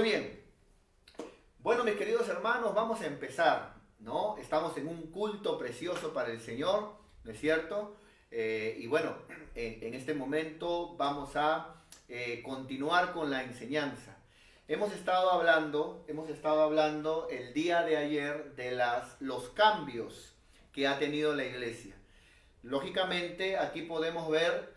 Muy bien. Bueno, mis queridos hermanos, vamos a empezar, ¿no? Estamos en un culto precioso para el Señor, ¿no es cierto? Y bueno, en este momento vamos a continuar con la enseñanza. Hemos estado hablando el día de ayer de los cambios que ha tenido la iglesia. Lógicamente, aquí podemos ver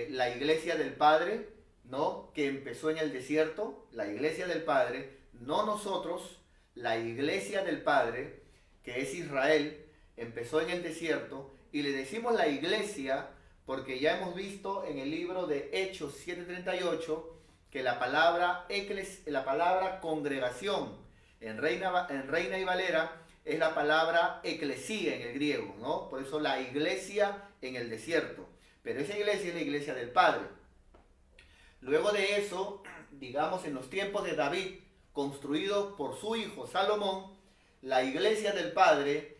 la iglesia del Padre, ¿no? Que empezó en el desierto, la iglesia del Padre, no nosotros, la iglesia del Padre, que es Israel, empezó en el desierto, y le decimos la iglesia porque ya hemos visto en el libro de Hechos 7:38 que la palabra congregación en Reina y Valera es la palabra eclesía en el griego, ¿no? Por eso la iglesia en el desierto. Pero esa iglesia es la iglesia del Padre. Luego de eso, digamos en los tiempos de David, construido por su hijo Salomón, la iglesia del Padre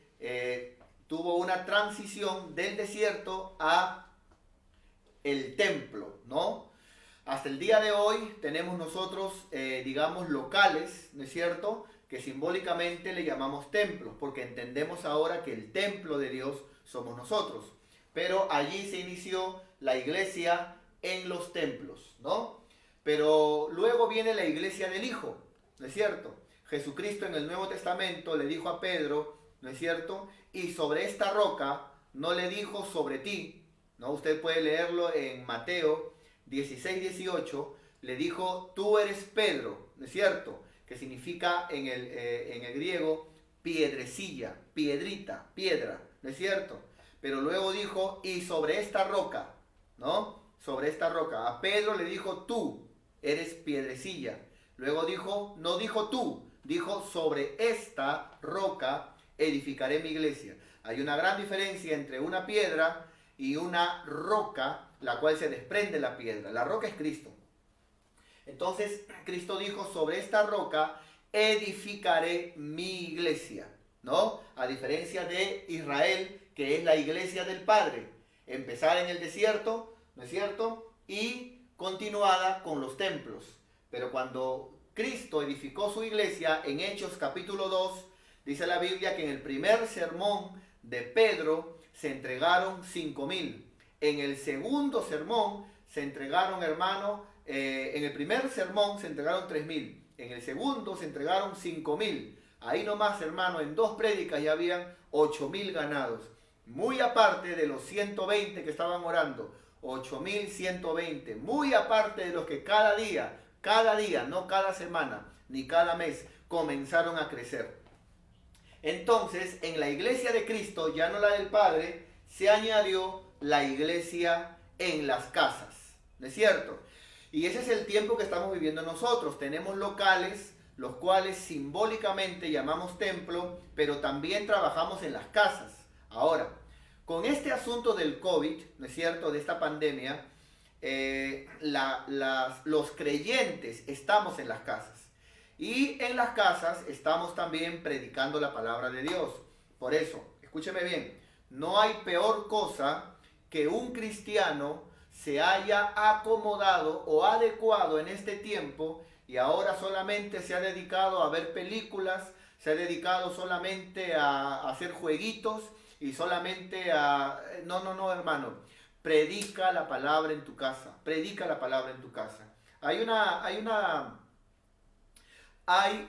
tuvo una transición del desierto a el templo, ¿no? Hasta el día de hoy tenemos nosotros, digamos, locales, ¿no es cierto?, que simbólicamente le llamamos templos, porque entendemos ahora que el templo de Dios somos nosotros. Pero allí se inició la iglesia en los templos, ¿no? Pero luego viene la iglesia del Hijo, ¿no es cierto? Jesucristo en el Nuevo Testamento le dijo a Pedro, ¿no es cierto? Y sobre esta roca, no le dijo sobre ti, ¿no? Usted puede leerlo en Mateo 16:18, le dijo, tú eres Pedro, ¿no es cierto? Que significa en el griego piedrecilla, piedrita, piedra, ¿no es cierto? Pero luego dijo, y sobre esta roca, ¿no? Sobre esta roca. A Pedro le dijo, tú eres piedrecilla. Luego dijo, no dijo tú, dijo, sobre esta roca edificaré mi iglesia. Hay una gran diferencia entre una piedra y una roca, la cual se desprende la piedra. La roca es Cristo. Entonces, Cristo dijo, sobre esta roca edificaré mi iglesia, ¿no? A diferencia de Israel, que es la iglesia del Padre. Empezar en el desierto, ¿no es cierto? Y continuada con los templos. Pero cuando Cristo edificó su iglesia, en Hechos capítulo 2, dice la Biblia que en el primer sermón de Pedro se entregaron 5,000. En el segundo sermón se entregaron, hermano, en el primer sermón se entregaron 3,000. En el segundo se entregaron 5,000. Ahí nomás, hermano, en 2 prédicas ya habían 8,000 ganados. Muy aparte de los 120 que estaban orando. 8,120. Muy aparte de los que cada día, no cada semana, ni cada mes, comenzaron a crecer. Entonces, en la iglesia de Cristo, ya no la del Padre, se añadió la iglesia en las casas, ¿no es cierto? Y ese es el tiempo que estamos viviendo nosotros. Tenemos locales, los cuales simbólicamente llamamos templo, pero también trabajamos en las casas. Ahora, con este asunto del COVID, ¿no es cierto?, de esta pandemia, los creyentes estamos en las casas. Y en las casas estamos también predicando la palabra de Dios. Por eso, escúcheme bien, no hay peor cosa que un cristiano se haya acomodado o adecuado en este tiempo y ahora solamente se ha dedicado a ver películas, se ha dedicado solamente a hacer jueguitos y solamente a... No, hermano, predica la palabra en tu casa, predica la palabra en tu casa. Hay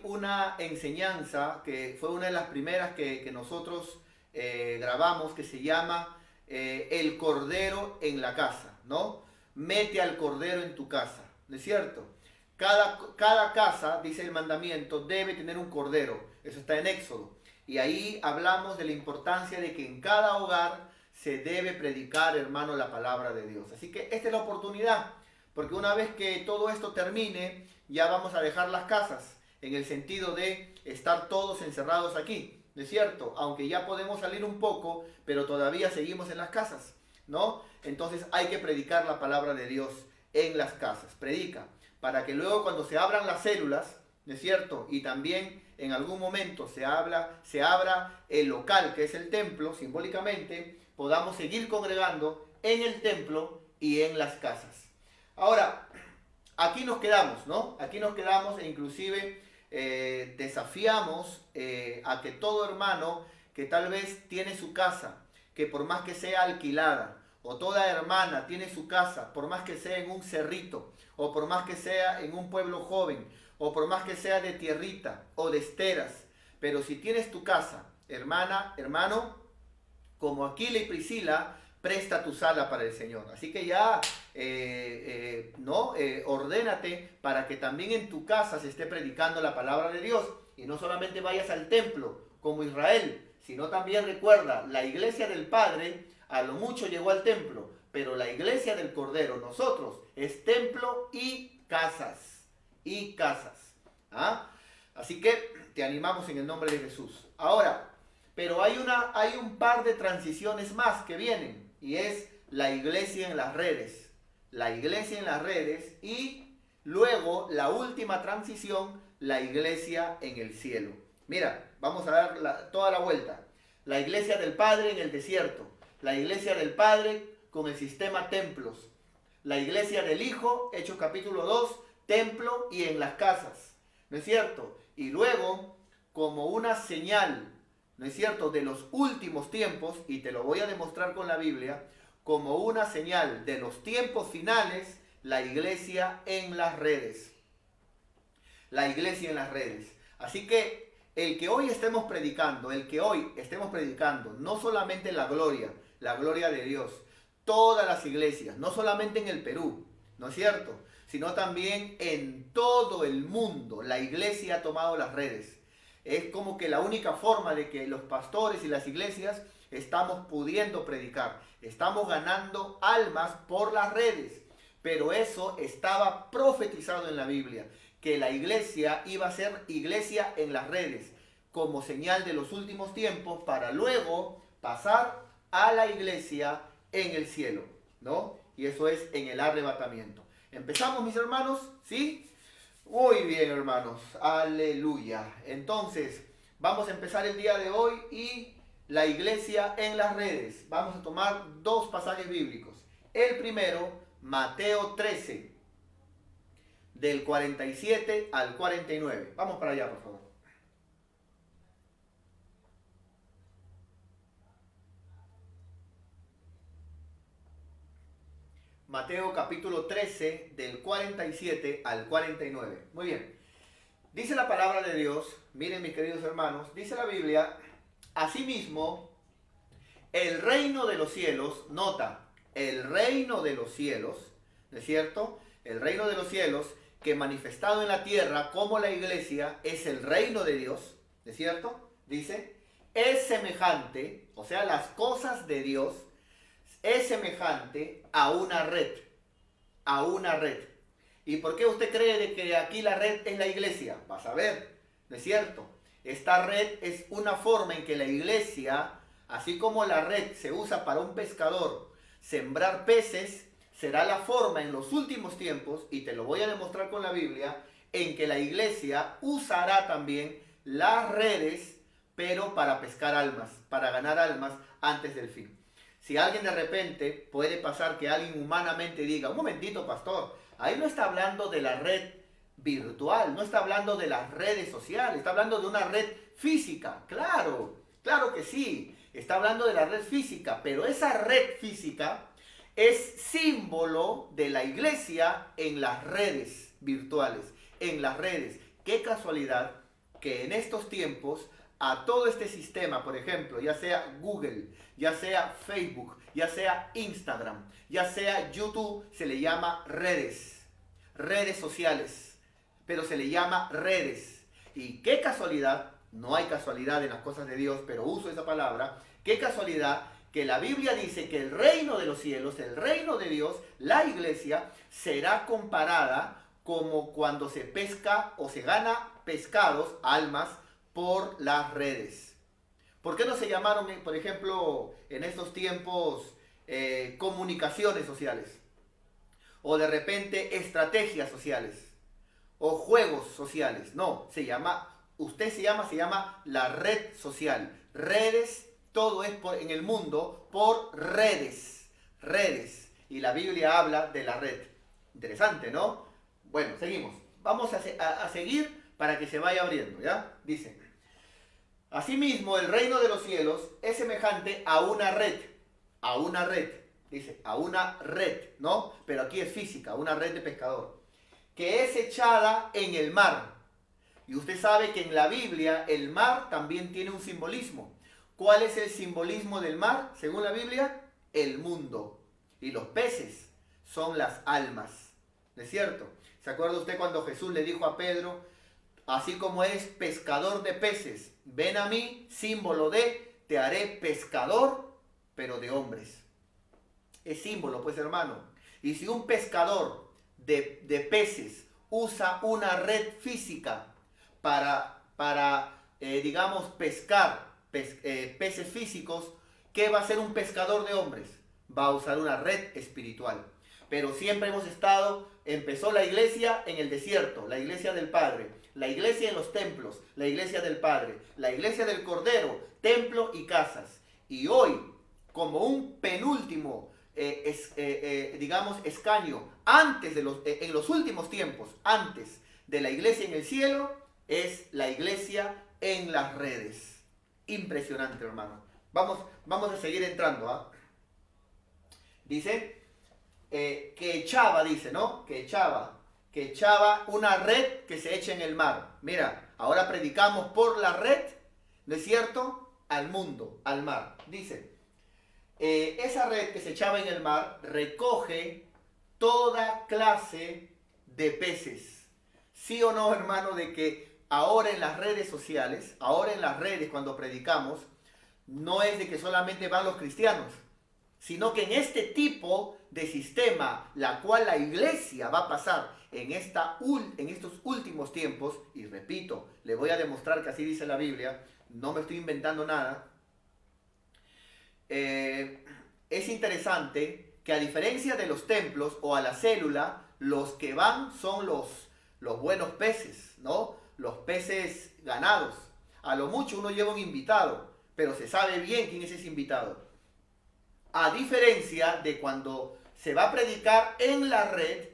una enseñanza que fue una de las primeras que nosotros grabamos, que se llama el cordero en la casa, ¿no? Mete al cordero en tu casa, ¿no es cierto? Cada casa, dice el mandamiento, debe tener un cordero. Eso está en Éxodo. Y ahí hablamos de la importancia de que en cada hogar se debe predicar, hermano, la palabra de Dios. Así que esta es la oportunidad, porque una vez que todo esto termine, ya vamos a dejar las casas, en el sentido de estar todos encerrados aquí, ¿no es cierto? Aunque ya podemos salir un poco, pero todavía seguimos en las casas, ¿no? Entonces hay que predicar la palabra de Dios en las casas. Predica, para que luego cuando se abran las células, ¿no es cierto? Y también en algún momento se abra el local, que es el templo, simbólicamente, podamos seguir congregando en el templo y en las casas. Ahora, aquí nos quedamos, ¿no? Aquí nos quedamos e inclusive desafiamos a que todo hermano que tal vez tiene su casa, que por más que sea alquilada, o toda hermana tiene su casa, por más que sea en un cerrito, o por más que sea en un pueblo joven, o por más que sea de tierrita o de esteras, pero si tienes tu casa, hermana, hermano, como Aquila y Priscila, presta tu sala para el Señor. Así que ya, ordénate para que también en tu casa se esté predicando la palabra de Dios y no solamente vayas al templo como Israel, sino también recuerda, la iglesia del Padre a lo mucho llegó al templo, pero la iglesia del Cordero, nosotros, es templo y casas. Y casas. ¿Ah? Así que te animamos en el nombre de Jesús. Ahora, pero hay un par de transiciones más que vienen, y es la iglesia en las redes. La iglesia en las redes y luego la última transición, la iglesia en el cielo. Mira, vamos a dar toda la vuelta. La iglesia del Padre en el desierto. La iglesia del Padre con el sistema templos. La iglesia del Hijo, Hechos capítulo 2, templo y en las casas. ¿No es cierto? Y luego, como una señal, ¿no es cierto?, de los últimos tiempos, y te lo voy a demostrar con la Biblia, como una señal de los tiempos finales, la iglesia en las redes. La iglesia en las redes. Así que el que hoy estemos predicando, no solamente la gloria de Dios, todas las iglesias, no solamente en el Perú, ¿no es cierto?, sino también en todo el mundo, la iglesia ha tomado las redes. Es como que la única forma de que los pastores y las iglesias estamos pudiendo predicar. Estamos ganando almas por las redes. Pero eso estaba profetizado en la Biblia, que la iglesia iba a ser iglesia en las redes, como señal de los últimos tiempos, para luego pasar a la iglesia en el cielo, ¿no? Y eso es en el arrebatamiento. ¿Empezamos, mis hermanos? ¿Sí? Muy bien, hermanos. Aleluya. Entonces, vamos a empezar el día de hoy y la iglesia en las redes. Vamos a tomar dos pasajes bíblicos. El primero, Mateo 13, del 47 al 49. Vamos para allá, por favor. Mateo capítulo 13, del 47 al 49. Muy bien. Dice la palabra de Dios, miren mis queridos hermanos, dice la Biblia, asimismo, el reino de los cielos, nota, el reino de los cielos, ¿no es cierto? El reino de los cielos, que manifestado en la tierra como la iglesia, es el reino de Dios, ¿no es cierto? Dice, es semejante, o sea, las cosas de Dios, es semejante a una red, a una red. ¿Y por qué usted cree de que aquí la red es la iglesia? Vas a ver, ¿no es cierto? Esta red es una forma en que la iglesia, así como la red se usa para un pescador sembrar peces, será la forma en los últimos tiempos, y te lo voy a demostrar con la Biblia, en que la iglesia usará también las redes, pero para pescar almas, para ganar almas antes del fin. Si alguien de repente puede pasar que alguien humanamente diga, un momentito, pastor, ahí no está hablando de la red virtual, no está hablando de las redes sociales, está hablando de una red física. Claro, claro que sí, está hablando de la red física, pero esa red física es símbolo de la iglesia en las redes virtuales, en las redes. Qué casualidad que en estos tiempos a todo este sistema, por ejemplo, ya sea Google, ya sea Facebook, ya sea Instagram, ya sea YouTube, se le llama redes, redes sociales, pero se le llama redes. Y qué casualidad, no hay casualidad en las cosas de Dios, pero uso esa palabra, qué casualidad que la Biblia dice que el reino de los cielos, el reino de Dios, la iglesia, será comparada como cuando se pesca o se gana pescados, almas, por las redes. ¿Por qué no se llamaron, por ejemplo, en estos tiempos, comunicaciones sociales? O de repente estrategias sociales. O juegos sociales. No, se llama la red social. Redes, todo es en el mundo por redes. Redes. Y la Biblia habla de la red. Interesante, ¿no? Bueno, seguimos. Vamos a seguir para que se vaya abriendo, ¿ya? Dice, asimismo el reino de los cielos es semejante a una red, dice, a una red, ¿no? Pero aquí es física, una red de pescador, que es echada en el mar. Y usted sabe que en la Biblia el mar también tiene un simbolismo. ¿Cuál es el simbolismo del mar, según la Biblia? El mundo. Y los peces son las almas. ¿No es cierto? ¿Se acuerda usted cuando Jesús le dijo a Pedro, así como eres pescador de peces, ven a mí, símbolo de, te haré pescador, pero de hombres? Es símbolo, pues, hermano. Y si un pescador de peces usa una red física para digamos, pescar peces físicos, ¿qué va a hacer un pescador de hombres? Va a usar una red espiritual. Pero siempre hemos empezó la iglesia en el desierto, la iglesia del Padre, la iglesia en los templos, la iglesia del Padre, la iglesia del Cordero, templo y casas. Y hoy, como un penúltimo, digamos, escaño, en los últimos tiempos, antes de la iglesia en el cielo, es la iglesia en las redes. Impresionante, hermano. Vamos a seguir entrando, ¿ah? Dice que echaba, dice, ¿no? Que echaba una red que se echa en el mar. Mira, ahora predicamos por la red, ¿no es cierto? Al mundo, al mar. Dice, esa red que se echaba en el mar recoge toda clase de peces. ¿Sí o no, hermano, de que ahora en las redes sociales, ahora en las redes cuando predicamos, no es de que solamente van los cristianos, sino que en este tipo de sistema, la cual la iglesia va a pasar en estos últimos tiempos, y repito, le voy a demostrar que así dice la Biblia, no me estoy inventando nada, es interesante que a diferencia de los templos o a la célula, los que van son los buenos peces, ¿no? Los peces ganados. A lo mucho uno lleva un invitado, pero se sabe bien quién es ese invitado. A diferencia de cuando se va a predicar en la red,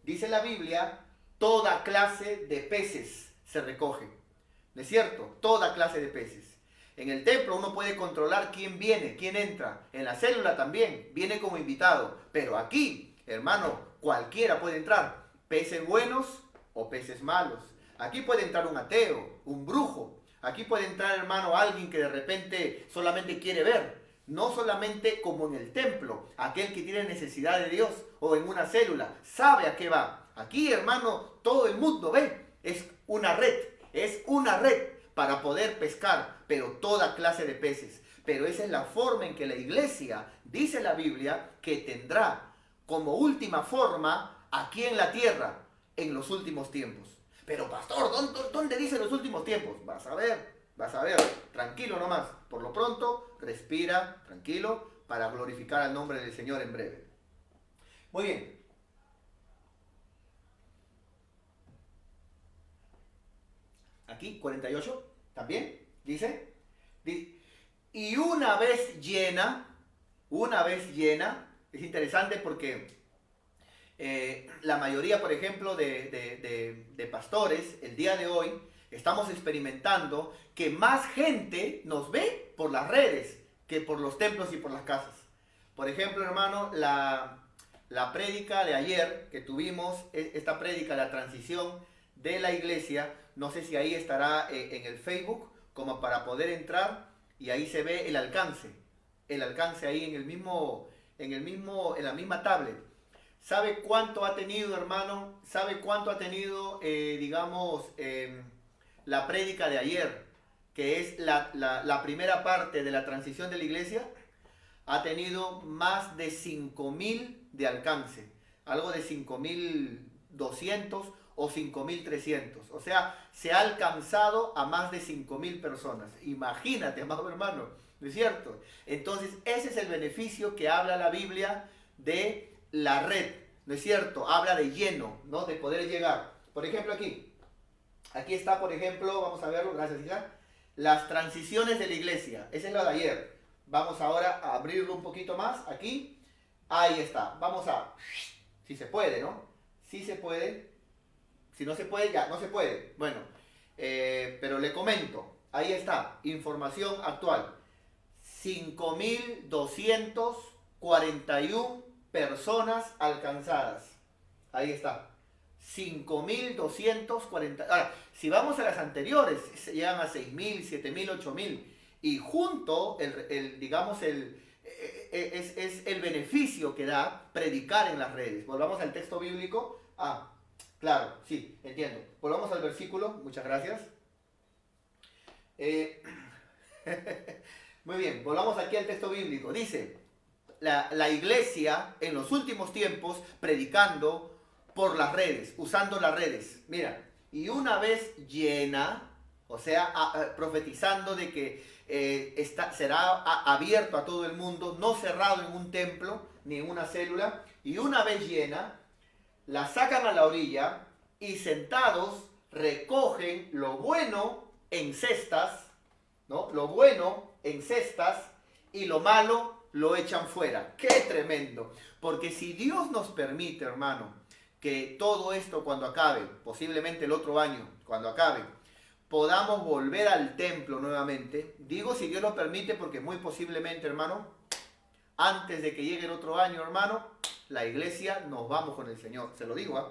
dice la Biblia, toda clase de peces se recoge. ¿No es cierto? Toda clase de peces. En el templo uno puede controlar quién viene, quién entra. En la célula también, viene como invitado. Pero aquí, hermano, cualquiera puede entrar. Peces buenos o peces malos. Aquí puede entrar un ateo, un brujo. Aquí puede entrar, hermano, alguien que de repente solamente quiere ver. No solamente como en el templo, aquel que tiene necesidad de Dios o en una célula, sabe a qué va. Aquí, hermano, todo el mundo ve, es una red para poder pescar, pero toda clase de peces. Pero esa es la forma en que la iglesia, dice la Biblia, que tendrá como última forma aquí en la tierra, en los últimos tiempos. Pero pastor, ¿dónde dice los últimos tiempos? Vas a ver, tranquilo nomás. Por lo pronto, respira, tranquilo, para glorificar al nombre del Señor en breve. Muy bien. Aquí, 48, también, dice, y una vez llena, es interesante porque la mayoría, por ejemplo, de pastores, el día de hoy, estamos experimentando que más gente nos ve por las redes que por los templos y por las casas. Por ejemplo, hermano, la prédica de ayer que tuvimos, esta prédica, la transición de la iglesia, no sé si ahí estará en el Facebook, como para poder entrar y ahí se ve el alcance ahí en la misma tablet. ¿Sabe cuánto ha tenido, hermano? ¿Sabe cuánto ha tenido, la prédica de ayer, que es la primera parte de la transición de la iglesia? Ha tenido más de 5.000 de alcance, algo de 5.200 o 5.300. O sea, se ha alcanzado a más de 5.000 personas. Imagínate, amado hermano, ¿no es cierto? Entonces, ese es el beneficio que habla la Biblia de la red, ¿no es cierto? Habla de lleno, ¿no? De poder llegar. Por ejemplo, aquí está, por ejemplo, vamos a verlo, gracias, hija, las transiciones de la iglesia. Esa es la de ayer. Vamos ahora a abrirlo un poquito más, aquí. Ahí está. Vamos a, si se puede, ¿no? Si se puede. Si no se puede, ya, no se puede. Bueno, pero le comento, ahí está, información actual. 5.241 personas alcanzadas. Ahí está. 5.240. Ahora, si vamos a las anteriores, se llegan a 6.000, 7.000, 8.000. Y junto, digamos, es el beneficio que da predicar en las redes. Volvamos al texto bíblico. Ah, claro, sí, entiendo. Volvamos al versículo. Muchas gracias. Muy bien, volvamos aquí al texto bíblico. Dice, la iglesia en los últimos tiempos predicando por las redes, usando las redes. Mira, y una vez llena, o sea, profetizando de que será abierto a todo el mundo, no cerrado en un templo ni en una célula, y una vez llena, la sacan a la orilla y sentados recogen lo bueno en cestas, ¿no? Lo bueno en cestas y lo malo lo echan fuera. ¡Qué tremendo! Porque si Dios nos permite, hermano, que todo esto cuando acabe, posiblemente el otro año, cuando acabe, podamos volver al templo nuevamente. Digo si Dios lo permite porque muy posiblemente, hermano, antes de que llegue el otro año, hermano, la iglesia nos vamos con el Señor. Se lo digo, ¿eh?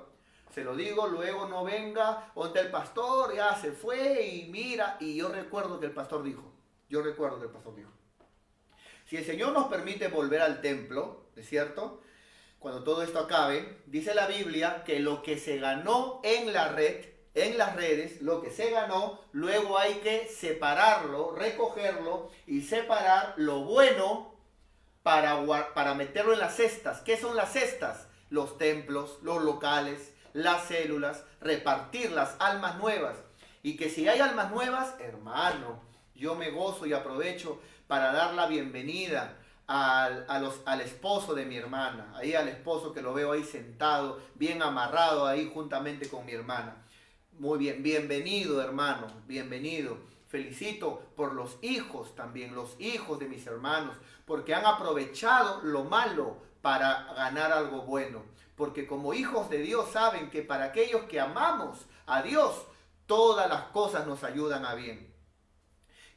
Se lo digo, luego no venga, donde el pastor ya se fue y mira, y yo recuerdo que el pastor dijo, si el Señor nos permite volver al templo, ¿es cierto? Cuando todo esto acabe, dice la Biblia que lo que se ganó en la red, en las redes, lo que se ganó, luego hay que separarlo, recogerlo y separar lo bueno para meterlo en las cestas. ¿Qué son las cestas? Los templos, los locales, las células, repartir las almas nuevas. Y que si hay almas nuevas, hermano, yo me gozo y aprovecho para dar la bienvenida al esposo de mi hermana, ahí al esposo que lo veo ahí sentado, bien amarrado ahí juntamente con mi hermana. Muy bien, bienvenido hermano, bienvenido. Felicito por los hijos también, los hijos de mis hermanos, porque han aprovechado lo malo para ganar algo bueno. Porque como hijos de Dios saben que para aquellos que amamos a Dios, todas las cosas nos ayudan a bien.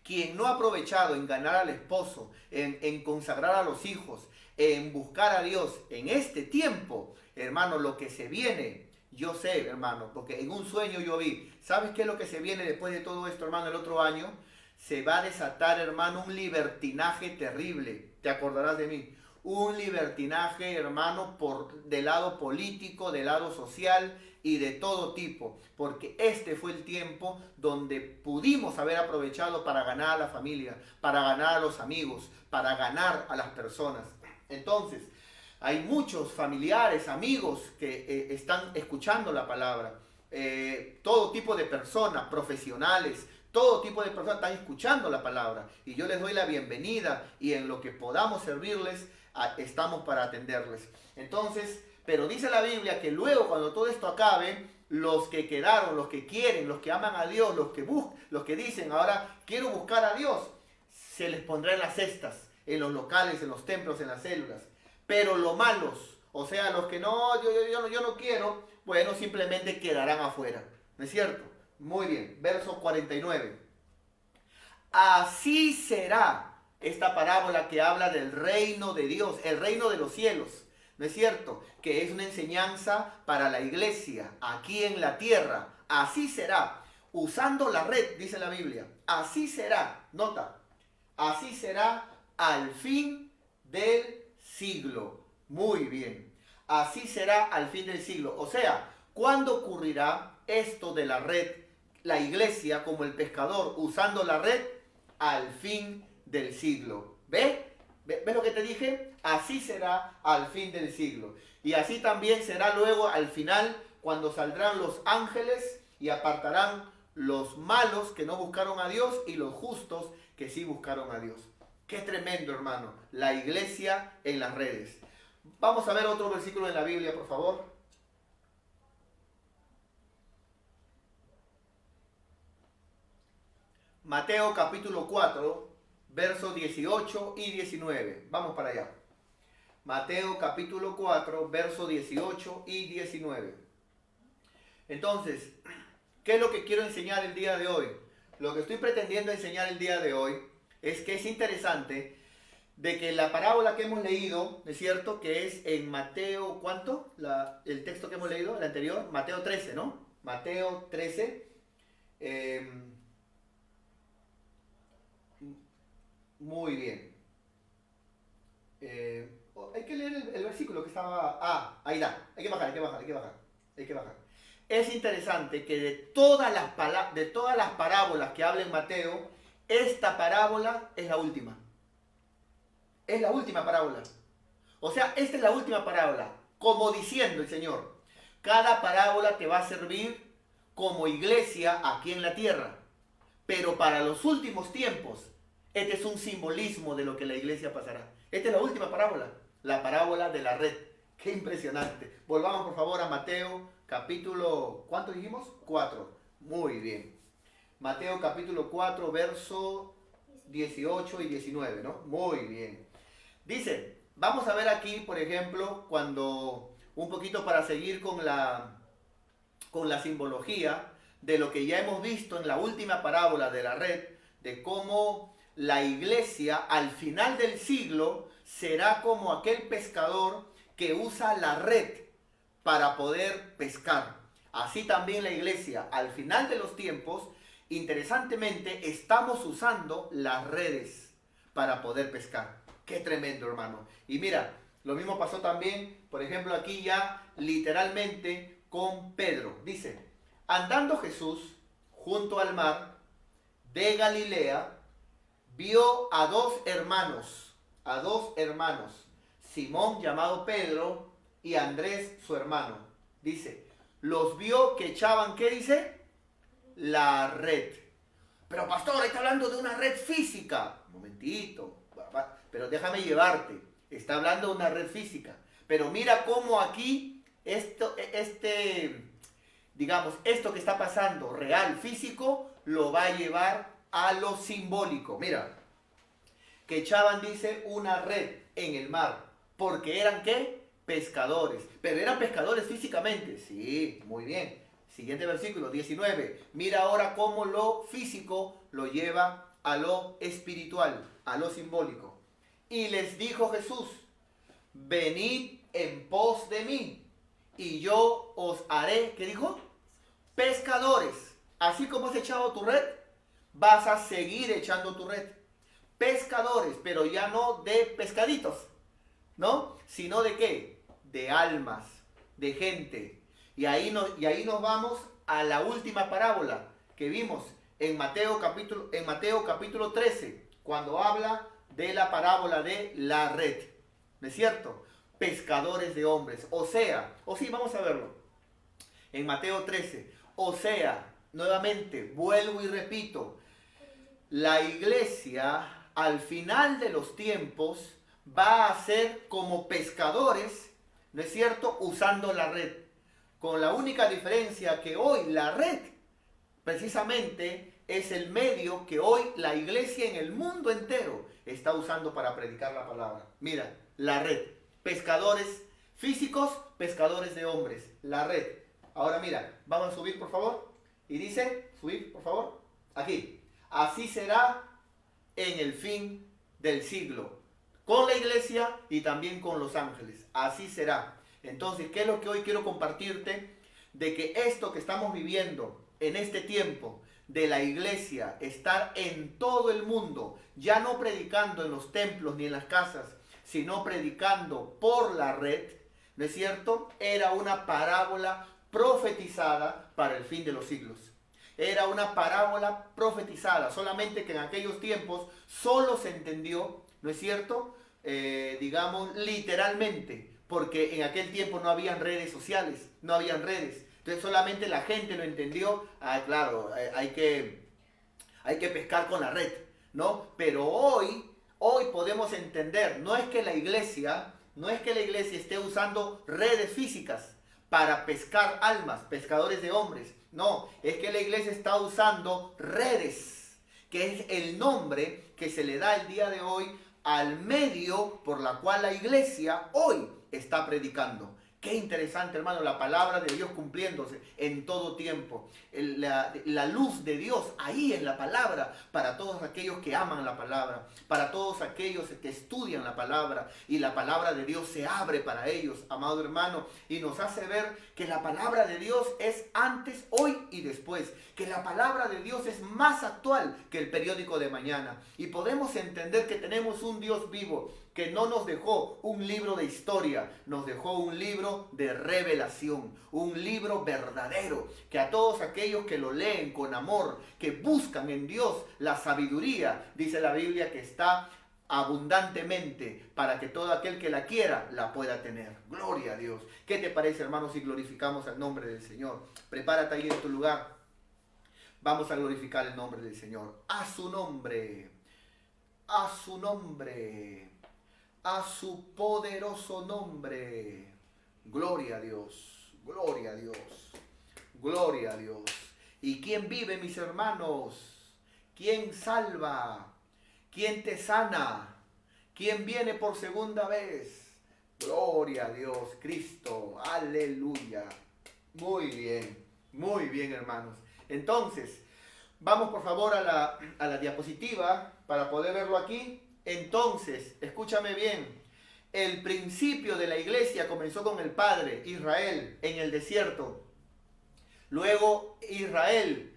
Quien no ha aprovechado en ganar al esposo, en consagrar a los hijos, en buscar a Dios en este tiempo, hermano, lo que se viene, yo sé, hermano, porque en un sueño yo vi, ¿sabes qué es lo que se viene después de todo esto, hermano, el otro año? Se va a desatar, hermano, un libertinaje terrible, te acordarás de mí. Un libertinaje, hermano, del lado político, del lado social y de todo tipo, porque este fue el tiempo donde pudimos haber aprovechado para ganar a la familia, para ganar a los amigos, para ganar a las personas. Entonces, hay muchos familiares, amigos que están escuchando la palabra, todo tipo de personas, profesionales, todo tipo de personas están escuchando la palabra y yo les doy la bienvenida y en lo que podamos servirles, estamos para atenderles. Entonces, pero dice la Biblia que luego cuando todo esto acabe, los que quedaron, los que quieren, los que aman a Dios, los que dicen ahora quiero buscar a Dios, se les pondrá en las cestas, en los locales, en los templos, en las células. Pero los malos, o sea, los que no, yo no quiero, bueno, simplemente quedarán afuera. ¿No es cierto? Muy bien, verso 49. Así será esta parábola que habla del reino de Dios, el reino de los cielos. ¿No es cierto? Que es una enseñanza para la iglesia aquí en la tierra. Así será, usando la red, dice la Biblia. Así será, nota, así será al fin del siglo. Muy bien, así será al fin del siglo. O sea, ¿cuándo ocurrirá esto de la red? La iglesia como el pescador usando la red al fin del siglo. ¿Ves? ¿Ves lo que te dije? Así será al fin del siglo. Y así también será luego al final cuando saldrán los ángeles y apartarán los malos que no buscaron a Dios y los justos que sí buscaron a Dios. Qué tremendo, hermano. La iglesia en las redes. Vamos a ver otro versículo en la Biblia, por favor. Mateo capítulo 4, versos 18 y 19. Vamos para allá. Mateo capítulo 4, versos 18 y 19. Entonces, ¿qué es lo que quiero enseñar el día de hoy? Lo que estoy pretendiendo enseñar el día de hoy es que es interesante de que la parábola que hemos leído, ¿no es cierto? Que es en Mateo, ¿cuánto? El texto que hemos leído, el anterior, Mateo 13, ¿no? Mateo 13. Muy bien. Hay que leer el versículo que estaba... Ah, ahí da. Hay que bajar. Es interesante que de todas las parábolas que habla en Mateo, esta parábola es la última. Es la última parábola. O sea, esta es la última parábola. Como diciendo el Señor, cada parábola te va a servir como iglesia aquí en la tierra. Pero para los últimos tiempos, este es un simbolismo de lo que la iglesia pasará. Esta es la última parábola, la parábola de la red. Qué impresionante. Volvamos por favor a Mateo capítulo, ¿cuánto dijimos? 4. Muy bien. Mateo capítulo 4, verso 18 y 19, ¿no? Muy bien. Dice, vamos a ver aquí, por ejemplo, cuando, un poquito para seguir con la simbología de lo que ya hemos visto en la última parábola de la red, de cómo la iglesia al final del siglo será como aquel pescador que usa la red para poder pescar. Así también la iglesia al final de los tiempos, interesantemente, estamos usando las redes para poder pescar. Qué tremendo, hermano. Y mira, lo mismo pasó también, por ejemplo, aquí ya literalmente con Pedro. Dice, andando Jesús junto al mar de Galilea, vio a dos hermanos, Simón llamado Pedro y Andrés su hermano. Dice, los vio que echaban, ¿qué dice? La red. Pero pastor, ahí está hablando de una red física. Un momentito, pero déjame llevarte. Está hablando de una red física. Pero mira cómo aquí esto que está pasando, real, físico, lo va a llevar a lo simbólico. Mira, que echaban, dice, una red en el mar. Porque eran, ¿qué? Pescadores. Pero eran pescadores físicamente. Sí, muy bien. Siguiente versículo, 19. Mira ahora cómo lo físico lo lleva a lo espiritual, a lo simbólico. Y les dijo Jesús, venid en pos de mí, y yo os haré, ¿qué dijo? Pescadores. Así como has echado tu red, vas a seguir echando tu red. Pescadores, pero ya no de pescaditos, ¿no? Sino de ¿qué? De almas, de gente. Y ahí nos vamos a la última parábola que vimos en Mateo capítulo 13, cuando habla de la parábola de la red. ¿No es cierto? Pescadores de hombres. Vamos a verlo. En Mateo 13. O sea, nuevamente, vuelvo y repito, la iglesia al final de los tiempos va a ser como pescadores, ¿no es cierto? Usando la red. Con la única diferencia que hoy la red precisamente es el medio que hoy la iglesia en el mundo entero está usando para predicar la palabra. Mira, la red. Pescadores físicos, pescadores de hombres. La red. Ahora mira, vamos a subir por favor. Y dice, subir por favor. Aquí. Así será en el fin del siglo. Con la iglesia y también con los ángeles. Así será. Entonces, ¿qué es lo que hoy quiero compartirte? De que esto que estamos viviendo en este tiempo de la iglesia, estar en todo el mundo, ya no predicando en los templos ni en las casas, sino predicando por la red, ¿no es cierto? Era una parábola profetizada para el fin de los siglos. Era una parábola profetizada, solamente que en aquellos tiempos solo se entendió, ¿no es cierto? Literalmente, porque en aquel tiempo no habían redes sociales, no habían redes. Entonces solamente la gente lo entendió, claro, hay que pescar con la red, ¿no? Pero hoy podemos entender, no es que la iglesia esté usando redes físicas para pescar almas, pescadores de hombres. No, es que la iglesia está usando redes, que es el nombre que se le da el día de hoy al medio por la cual la iglesia hoy está predicando. Qué interesante, hermano, la palabra de Dios cumpliéndose en todo tiempo. La luz de Dios ahí en la palabra, para todos aquellos que aman la palabra, para todos aquellos que estudian la palabra, y la palabra de Dios se abre para ellos, amado hermano, y nos hace ver que la palabra de Dios es antes, hoy y después, que la palabra de Dios es más actual que el periódico de mañana, y podemos entender que tenemos un Dios vivo, que no nos dejó un libro de historia, nos dejó un libro de revelación, un libro verdadero, que a todos aquellos que lo leen con amor, que buscan en Dios la sabiduría, dice la Biblia que está abundantemente para que todo aquel que la quiera la pueda tener. Gloria a Dios. ¿Qué te parece, hermanos, si glorificamos el nombre del Señor? Prepárate ahí en tu lugar. Vamos a glorificar el nombre del Señor. A su nombre, a su nombre, a su poderoso nombre. Gloria a Dios, gloria a Dios, gloria a Dios. ¿Y quién vive, mis hermanos? ¿Quién salva? ¿Quién te sana? ¿Quién viene por segunda vez? Gloria a Dios, Cristo, aleluya. Muy bien, hermanos. Entonces, vamos por favor a la diapositiva para poder verlo aquí. Entonces, escúchame bien, el principio de la iglesia comenzó con el Padre, Israel, en el desierto. Luego Israel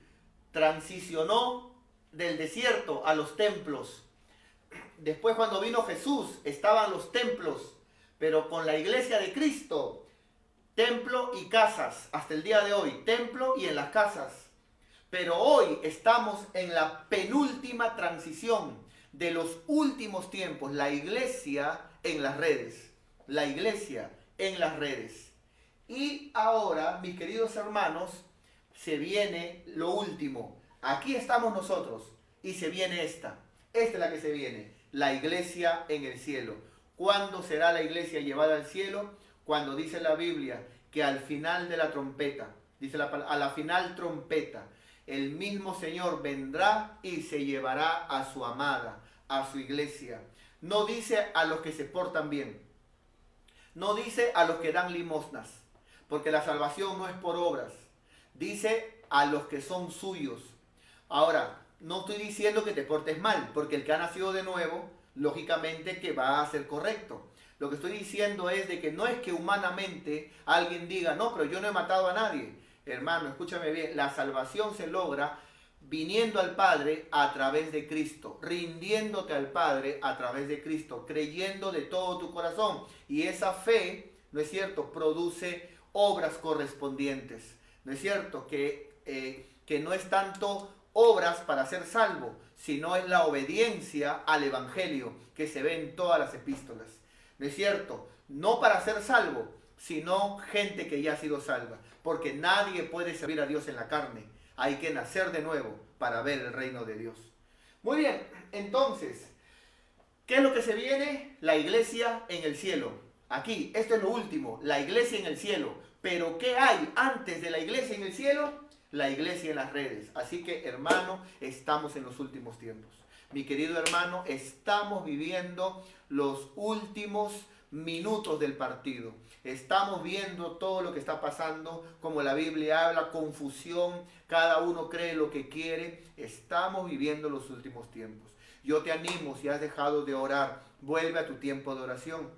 transicionó del desierto a los templos. Después, cuando vino Jesús, estaban los templos, pero con la iglesia de Cristo, templo y casas, hasta el día de hoy, templo y en las casas. Pero hoy estamos en la penúltima transición de los últimos tiempos, la iglesia en las redes, la iglesia en las redes. Y ahora, mis queridos hermanos, se viene lo último. Aquí estamos nosotros y se viene esta es la que se viene, la iglesia en el cielo. ¿Cuándo será la iglesia llevada al cielo? Cuando dice la Biblia que al final de la trompeta, dice a la final trompeta, el mismo Señor vendrá y se llevará a su amada, a su iglesia. No dice a los que se portan bien. No dice a los que dan limosnas, porque la salvación no es por obras. Dice a los que son suyos. Ahora, no estoy diciendo que te portes mal, porque el que ha nacido de nuevo, lógicamente que va a ser correcto. Lo que estoy diciendo es de que no es que humanamente alguien diga, no, pero yo no he matado a nadie. Hermano, escúchame bien, la salvación se logra viniendo al Padre a través de Cristo, rindiéndote al Padre a través de Cristo, creyendo de todo tu corazón. Y esa fe, ¿no es cierto?, produce obras correspondientes. ¿No es cierto? Que no es tanto obras para ser salvo, sino es la obediencia al Evangelio que se ve en todas las epístolas. ¿No es cierto? No para ser salvo, sino gente que ya ha sido salva. Porque nadie puede servir a Dios en la carne. Hay que nacer de nuevo para ver el reino de Dios. Muy bien, entonces, ¿qué es lo que se viene? La iglesia en el cielo. Aquí, esto es lo último, la iglesia en el cielo. Pero ¿qué hay antes de la iglesia en el cielo? La iglesia en las redes. Así que, hermano, estamos en los últimos tiempos. Mi querido hermano, estamos viviendo los últimos minutos del partido. Estamos viendo todo lo que está pasando, como la Biblia habla, confusión, cada uno cree lo que quiere. Estamos viviendo los últimos tiempos. Yo te animo, si has dejado de orar, vuelve a tu tiempo de oración.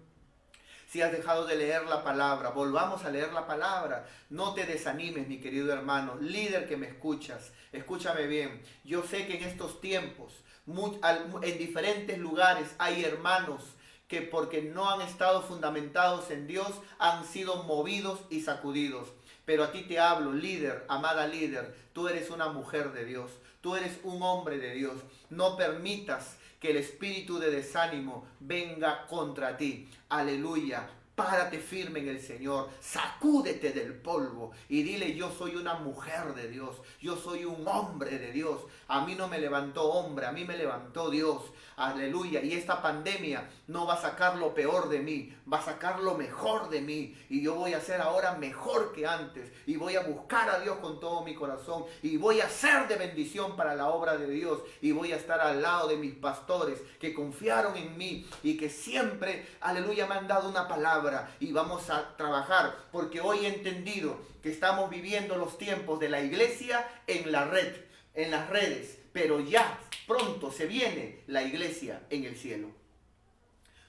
Si has dejado de leer la palabra, volvamos a leer la palabra. No te desanimes, mi querido hermano, líder que me escuchas. Escúchame bien. Yo sé que en estos tiempos, en diferentes lugares, hay hermanos que porque no han estado fundamentados en Dios, han sido movidos y sacudidos. Pero a ti te hablo, líder, amada líder, tú eres una mujer de Dios. Tú eres un hombre de Dios. No permitas que el espíritu de desánimo venga contra ti. Aleluya. Párate firme en el Señor, sacúdete del polvo y dile: yo soy una mujer de Dios, yo soy un hombre de Dios. A mí no me levantó hombre, a mí me levantó Dios. Aleluya. Y esta pandemia no va a sacar lo peor de mí, va a sacar lo mejor de mí. Y yo voy a ser ahora mejor que antes. Y voy a buscar a Dios con todo mi corazón. Y voy a ser de bendición para la obra de Dios. Y voy a estar al lado de mis pastores que confiaron en mí y que siempre, aleluya, me han dado una palabra. palabra y vamos a trabajar, porque hoy he entendido que estamos viviendo los tiempos de la iglesia en la red, en las redes, pero ya pronto se viene la iglesia en el cielo.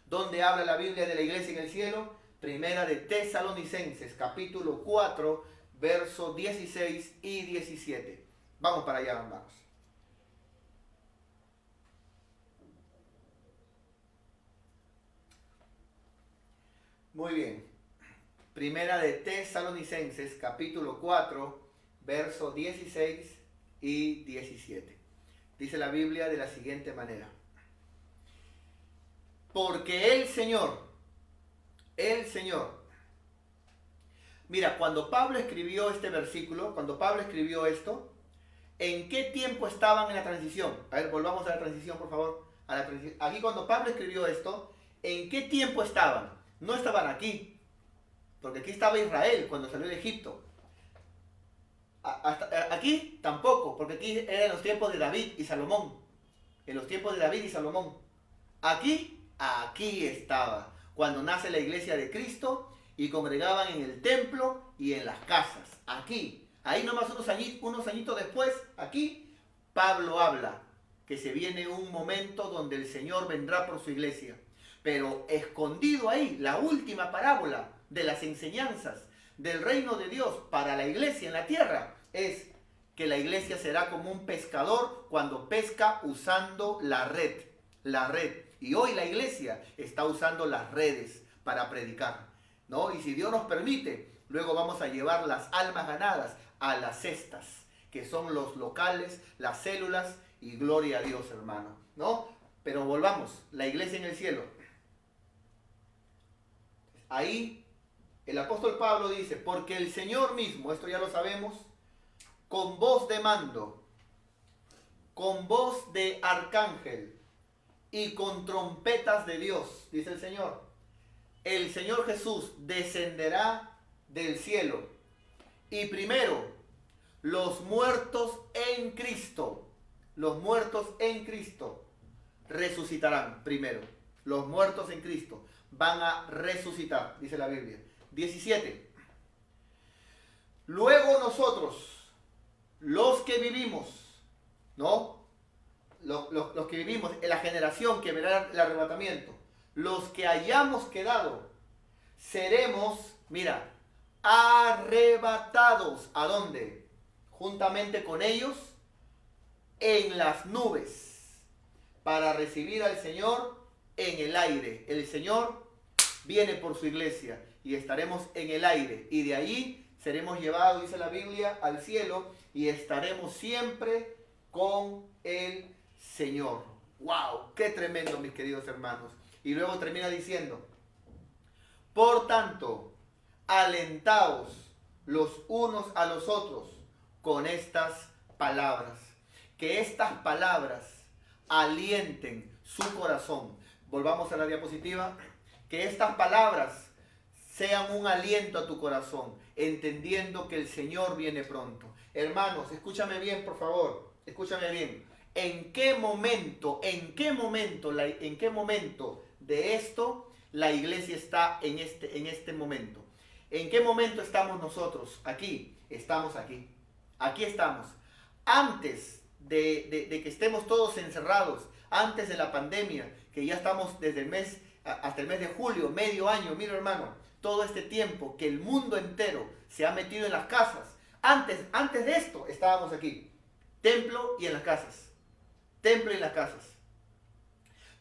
¿Dónde habla la Biblia de la iglesia en el cielo? Primera de Tesalonicenses, capítulo 4, versos 16 y 17. Vamos para allá, hermanos. Muy bien. Primera de Tesalonicenses, capítulo 4, versos 16 y 17. Dice la Biblia de la siguiente manera. Porque el Señor, mira, cuando Pablo escribió este versículo, cuando Pablo escribió esto, ¿en qué tiempo estaban en la transición? A ver, volvamos a la transición, por favor. Aquí cuando Pablo escribió esto, ¿en qué tiempo estaban? No estaban aquí, porque aquí estaba Israel cuando salió de Egipto. Aquí tampoco, porque aquí eran los tiempos de David y Salomón. En los tiempos de David y Salomón. Aquí estaba, cuando nace la iglesia de Cristo y congregaban en el templo y en las casas. Aquí, ahí nomás unos añitos después, aquí, Pablo habla que se viene un momento donde el Señor vendrá por su iglesia. Pero escondido ahí, la última parábola de las enseñanzas del reino de Dios para la iglesia en la tierra es que la iglesia será como un pescador cuando pesca usando la red. Y hoy la iglesia está usando las redes para predicar, ¿no? Y si Dios nos permite, luego vamos a llevar las almas ganadas a las cestas, que son los locales, las células, y gloria a Dios, hermano, ¿no? Pero volvamos, la iglesia en el cielo. Ahí el apóstol Pablo dice, porque el Señor mismo, esto ya lo sabemos, con voz de mando, con voz de arcángel y con trompetas de Dios, dice el Señor Jesús descenderá del cielo. Y primero, los muertos en Cristo resucitarán primero. Los muertos en Cristo van a resucitar, dice la Biblia. 17. Luego nosotros, los que vivimos, ¿no? Los que vivimos en la generación que verá el arrebatamiento, los que hayamos quedado, seremos, mira, arrebatados. ¿A dónde? Juntamente con ellos en las nubes para recibir al Señor en el aire. El Señor viene por su iglesia y estaremos en el aire y de ahí seremos llevados, dice la Biblia, al cielo y estaremos siempre con el Señor. ¡Wow! ¡Qué tremendo, mis queridos hermanos! Y luego termina diciendo, por tanto, alentaos los unos a los otros con estas palabras. Que estas palabras alienten su corazón. Volvamos a la diapositiva. Que estas palabras sean un aliento a tu corazón, entendiendo que el Señor viene pronto. Hermanos, escúchame bien, por favor. Escúchame bien. ¿En qué momento de esto la iglesia está en este momento? ¿En qué momento estamos nosotros? Aquí. Estamos aquí. Aquí estamos. Antes de que estemos todos encerrados, antes de la pandemia, que ya estamos desde el mes hasta el mes de julio, medio año, mira hermano, todo este tiempo que el mundo entero se ha metido en las casas. Antes de esto estábamos aquí, templo y en las casas, templo y en las casas.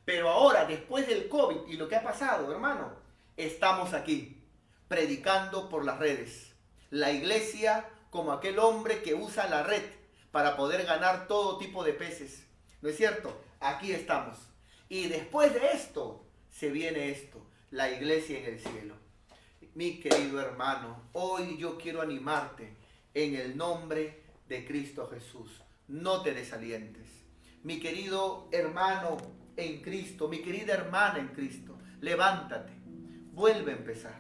Pero ahora, después del COVID y lo que ha pasado, hermano, estamos aquí, predicando por las redes. La iglesia como aquel hombre que usa la red para poder ganar todo tipo de peces. ¿No es cierto? Aquí estamos. Y después de esto, se viene esto, la iglesia en el cielo. Mi querido hermano, hoy yo quiero animarte en el nombre de Cristo Jesús. No te desalientes. Mi querido hermano en Cristo, mi querida hermana en Cristo, levántate, vuelve a empezar.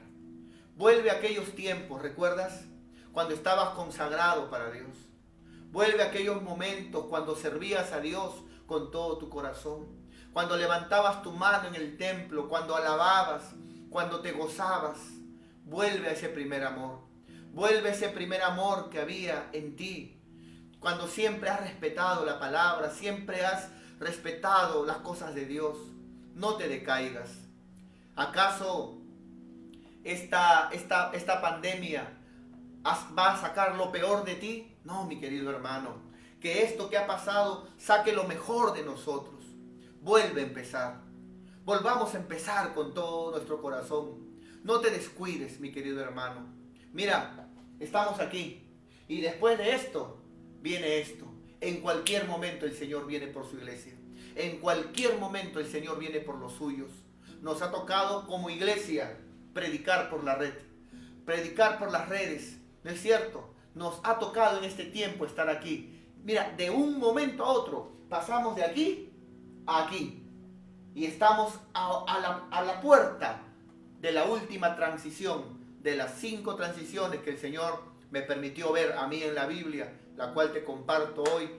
Vuelve a aquellos tiempos, ¿recuerdas? Cuando estabas consagrado para Dios. Vuelve a aquellos momentos cuando servías a Dios con todo tu corazón. Cuando levantabas tu mano en el templo, cuando alababas, cuando te gozabas. Vuelve a ese primer amor. Vuelve a ese primer amor que había en ti. Cuando siempre has respetado la palabra, siempre has respetado las cosas de Dios. No te decaigas. ¿Acaso esta pandemia va a sacar lo peor de ti? No, mi querido hermano. Que esto que ha pasado saque lo mejor de nosotros. Vuelve a empezar. Volvamos a empezar con todo nuestro corazón. No te descuides, mi querido hermano. Mira, estamos aquí. Y después de esto, viene esto. En cualquier momento el Señor viene por su iglesia. En cualquier momento el Señor viene por los suyos. Nos ha tocado como iglesia predicar por la red. Predicar por las redes. ¿No es cierto? Nos ha tocado en este tiempo estar aquí. Mira, de un momento a otro pasamos de aquí a aquí. Y estamos a la puerta de la última transición, de las 5 transiciones que el Señor me permitió ver a mí en la Biblia, la cual te comparto hoy.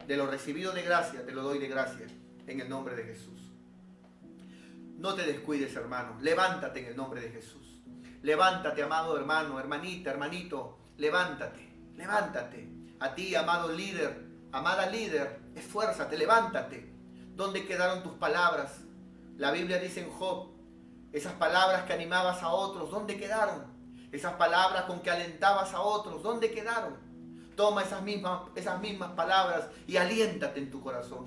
De lo recibido de gracia, te lo doy de gracia, en el nombre de Jesús. No te descuides, hermano. Levántate en el nombre de Jesús. Levántate, amado hermano, hermanita, hermanito. Levántate, levántate. A ti, amado líder, amada líder, esfuérzate, levántate. ¿Dónde quedaron tus palabras? La Biblia dice en Job, esas palabras que animabas a otros, ¿dónde quedaron? Esas palabras con que alentabas a otros, ¿dónde quedaron? Toma esas mismas palabras y aliéntate en tu corazón.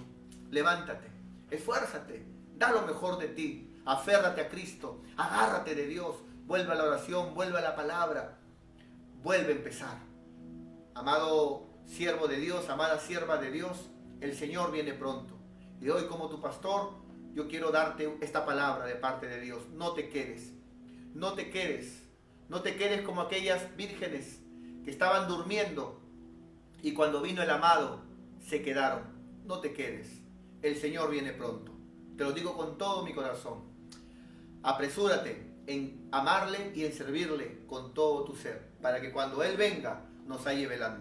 Levántate, esfuérzate, da lo mejor de ti, aférrate a Cristo, agárrate de Dios, vuelve a la oración, vuelve a la palabra, vuelve a empezar. Amado siervo de Dios, amada sierva de Dios, el Señor viene pronto. Y hoy, como tu pastor, yo quiero darte esta palabra de parte de Dios. No te quedes, no te quedes, no te quedes como aquellas vírgenes que estaban durmiendo y cuando vino el amado se quedaron. No te quedes, el Señor viene pronto. Te lo digo con todo mi corazón. Apresúrate en amarle y en servirle con todo tu ser, para que cuando Él venga nos halle velando.